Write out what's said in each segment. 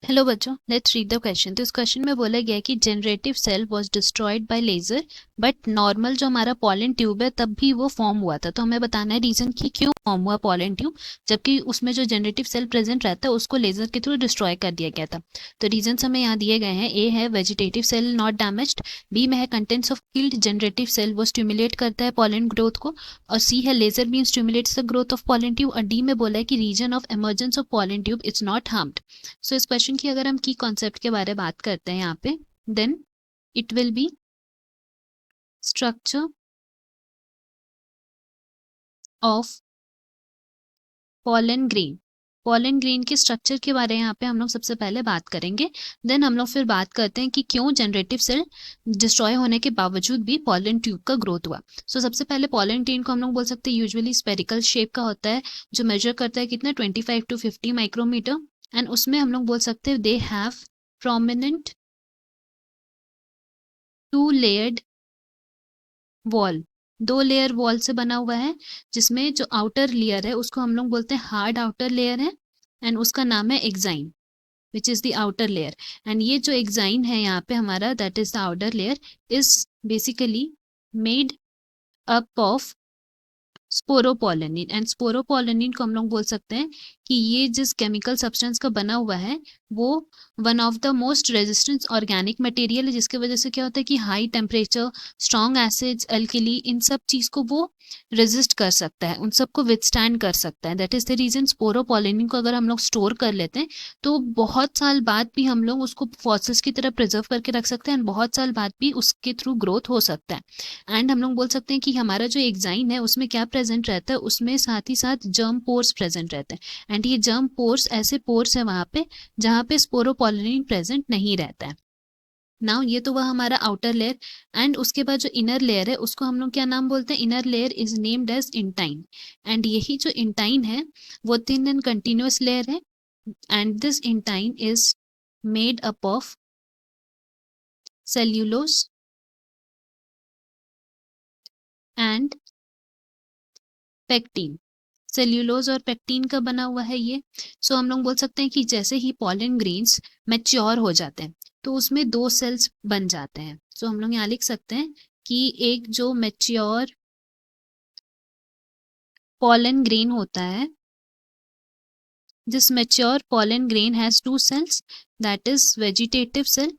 Hello बच्चों, let's read the question. तो इस क्वेश्चन में बोला गया है कि generative cell was destroyed by laser, but normal जो हमारा पॉलन ट्यूब है तब भी वो फॉर्म हुआ था। तो हमें बताना है रीजन कि क्यों फॉर्म हुआ पॉलन ट्यूब, जबकि उसमें जो जनरेटिव सेल प्रेजेंट रहता है उसको लेजर के थ्रू डिस्ट्रॉय कर दिया गया था। तो रीजन हमें यहाँ दिए गए हैं। ए है vegetative cell not damaged, B में है contents of killed generative cell वो स्टिमुलेट करता है पॉलन ग्रोथ को, और सी है laser beam stimulates the growth of pollen tube, और डी में बोला है कि reason of emergence of pollen tube it's not harmed. So इस क्वेश्चन की अगर हम की कॉन्सेप्ट के बारे में बात करते हैं यहाँ पे, then it will be structure of pollen grain. Pollen grain के स्ट्रक्चर के बारे में यहाँ पे हम लोग सबसे पहले बात करेंगे, देन हम लोग फिर बात करते हैं कि क्यों जनरेटिव सेल डिस्ट्रॉय होने के बावजूद भी पॉलन ट्यूब का ग्रोथ हुआ। सो सबसे पहले पॉलन ग्रेन को हम लोग बोल सकते हैं यूजुअली स्पेरिकल शेप का होता है, जो मेजर करता है कितना 25 to 50 माइक्रोमीटर, एंड उसमें हम लोग बोल सकते हैं they have prominent to layered wall. दो लेयर वॉल से बना हुआ है, जिसमें जो आउटर लेयर है उसको हम लोग बोलते हैं हार्ड आउटर लेयर है, एंड उसका नाम है exine which is the outer layer. And ये जो एक्साइन है यहाँ पे हमारा, that is the outer layer, is basically made up of sporopollenin. And sporopollenin को हम लोग बोल सकते हैं कि ये जिस केमिकल सब्सटेंस का बना हुआ है वो one of the most resistant organic material है, जिसकी वजह से क्या होता है कि high temperature, strong acids, alkali, इन सब चीज को वो रेजिस्ट कर सकता है, उन सबको विथस्टैंड कर सकता है। That is the reason sporopollenin को अगर हम लोग स्टोर कर लेते हैं तो बहुत साल बाद भी हम लोग उसको फॉसिल्स की तरह प्रिजर्व करके रख सकते हैं, एंड बहुत साल बाद भी उसके थ्रू ग्रोथ हो सकता है। एंड हम लोग बोल सकते हैं कि हमारा जो एक्साइन है उसमें क्या प्रेजेंट रहता है, उसमें साथ ही साथ जर्म पोर्स प्रेजेंट रहते हैं, एंड ये जर्म पोर्स ऐसे पोर्स है वहां पे जहां पे स्पोरोपोलेनिन प्रेजेंट नहीं रहता है। नाउ ये तो वह हमारा आउटर लेयर, एंड उसके बाद जो इनर लेयर है उसको हम लोग क्या नाम बोलते हैं, inner layer is named as intine. And यही जो इंटाइन है वो थिन एंड कंटिन्यूअस लेयर है, and this intine is made up of cellulose and pectin. Cellulose और पेक्टिन का बना हुआ है ये। सो हम लोग बोल सकते हैं कि जैसे ही पॉलन ग्रेन्स मैच्योर हो जाते हैं तो उसमें दो सेल्स बन जाते हैं। सो हम लोग यहाँ लिख सकते हैं कि एक जो मैच्योर पॉलन ग्रेन होता है, this mature pollen grain has two cells, that is vegetative cell,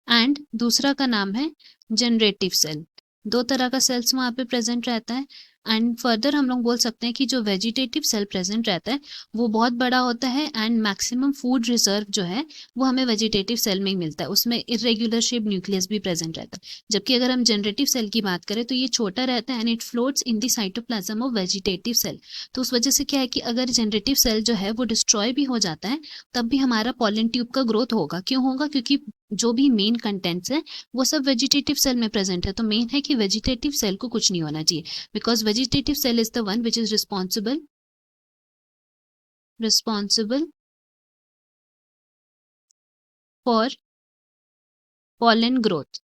and दूसरा का नाम है जनरेटिव सेल। दो तरह का सेल्स वहां पे प्रेजेंट रहता है। एंड फर्दर हम लोग बोल सकते हैं कि जो वेजिटेटिव सेल प्रेजेंट रहता है वो बहुत बड़ा होता है, एंड मैक्सिमम फूड रिजर्व जो है वो हमें वेजिटेटिव सेल में ही मिलता है, उसमें इरेगुलर शेप न्यूक्लियस भी प्रेजेंट रहता है। जबकि अगर हम जनरेटिव सेल की बात करें तो ये छोटा रहता है, and it floats in the cytoplasm of vegetative cell. तो उस वजह से क्या है कि अगर जनरेटिव सेल जो है वो डिस्ट्रॉय भी हो जाता है तब भी हमारा पॉलन ट्यूब का ग्रोथ होगा। क्यों होगा? क्योंकि जो भी मेन कंटेंट्स है वो सब वेजिटेटिव सेल में प्रेजेंट है। तो मेन है कि वेजिटेटिव सेल को कुछ नहीं होना चाहिए, because vegetative cell is the one which is responsible for pollen growth.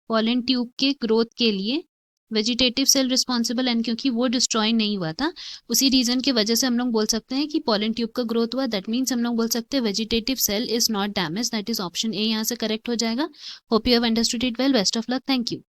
Pollen tube के ग्रोथ के लिए वेजिटेटिव सेल रिस्पॉन्सिबल, एंड क्योंकि वो डिस्ट्रॉय नहीं हुआ था उसी रीजन की वजह से हम लोग बोल सकते हैं कि पॉलन ट्यूब का ग्रोथ हुआ। दैट मीन्स हम लोग बोल सकते हैं vegetative cell is not damage. That is option A यहाँ से करेक्ट हो जाएगा। Hope you have understood it well. Best of luck. Thank you.